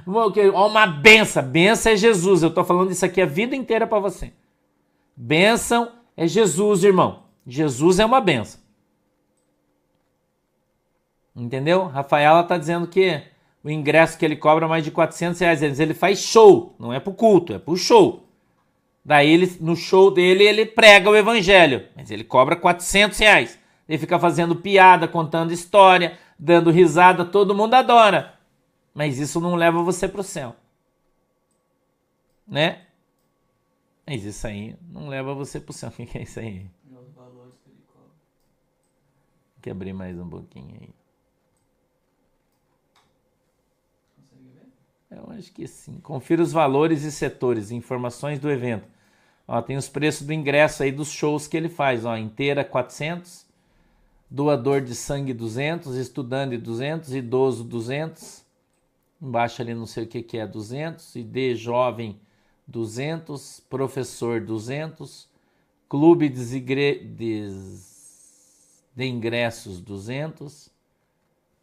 uma benção. Benção é Jesus. Eu tô falando isso aqui a vida inteira para você. Bênção é Jesus, irmão. Jesus é uma benção. Entendeu? Rafaela tá dizendo que o ingresso que ele cobra é mais de R$400. Ele faz show, não é pro culto, é pro show. Daí no show dele ele prega o evangelho, mas ele cobra R$400. Ele fica fazendo piada, contando história, dando risada, todo mundo adora. Mas isso não leva você pro céu. Né? Mas isso aí não leva você pro céu. O que é isso aí? Os valores que ele cobra. Tem que abrir mais um pouquinho aí. Consegue ver? Eu acho que sim. Confira os valores e setores, informações do evento. Ó, tem os preços do ingresso aí dos shows que ele faz. Ó, inteira 400, doador de sangue 200, estudante 200, idoso 200. Embaixo ali não sei o que é 200, ID jovem 200, professor 200, clube de ingressos 200,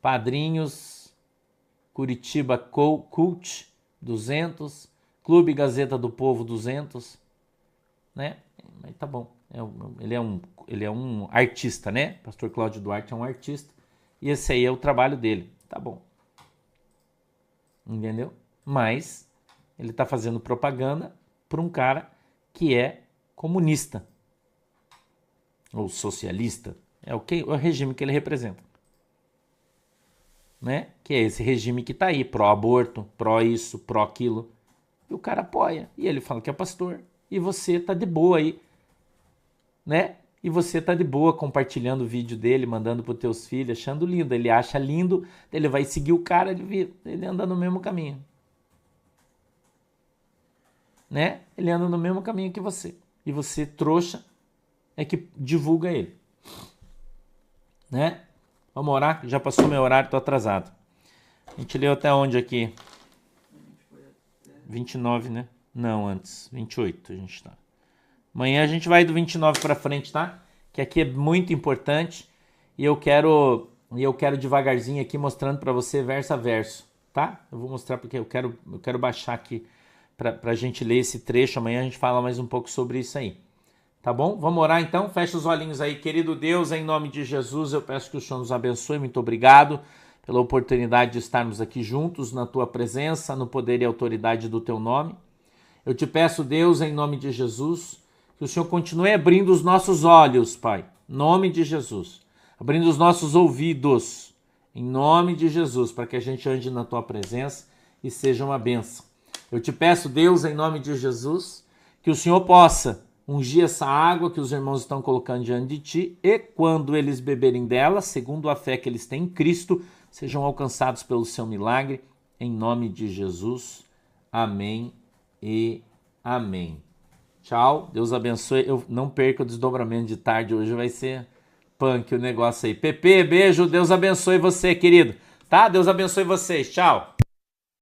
padrinhos Curitiba Cult 200, Clube Gazeta do Povo 200, né? Mas tá bom. Ele é um artista, né? Pastor Cláudio Duarte é um artista e esse aí é o trabalho dele. Tá bom. Entendeu? Mas ele tá fazendo propaganda para um cara que é comunista ou socialista. É o regime que ele representa. Né? Que é esse regime que tá aí, pró-aborto, pró-isso, pró-aquilo. E o cara apoia. E ele fala que é pastor. E você tá de boa aí, né? E você tá de boa compartilhando o vídeo dele, mandando pros teus filhos, achando lindo. Ele acha lindo, ele vai seguir o cara, ele anda no mesmo caminho. Né? Ele anda no mesmo caminho que você. E você, trouxa, é que divulga ele. Né? Vamos orar? Já passou meu horário, tô atrasado. A gente leu até onde aqui? 29, né? Não, antes. 28 a gente tá. Amanhã a gente vai do 29 para frente, tá? Que aqui é muito importante. E eu quero devagarzinho aqui mostrando para você verso a verso, tá? Eu vou mostrar porque eu quero baixar aqui pra gente ler esse trecho. Amanhã a gente fala mais um pouco sobre isso aí. Tá bom? Vamos orar então? Fecha os olhinhos aí. Querido Deus, em nome de Jesus, eu peço que o Senhor nos abençoe. Muito obrigado pela oportunidade de estarmos aqui juntos na Tua presença, no poder e autoridade do Teu nome. Eu te peço, Deus, em nome de Jesus, que o Senhor continue abrindo os nossos olhos, Pai. Em nome de Jesus. Abrindo os nossos ouvidos. Em nome de Jesus, para que a gente ande na Tua presença e seja uma bênção. Eu te peço, Deus, em nome de Jesus, que o Senhor possa ungir essa água que os irmãos estão colocando diante de Ti e quando eles beberem dela, segundo a fé que eles têm em Cristo, sejam alcançados pelo Seu milagre. Em nome de Jesus. Amém e amém. Tchau, Deus abençoe. Eu não perca o desdobramento de tarde, hoje vai ser punk o negócio aí. Pepe, beijo, Deus abençoe você, querido. Tá? Deus abençoe vocês, tchau.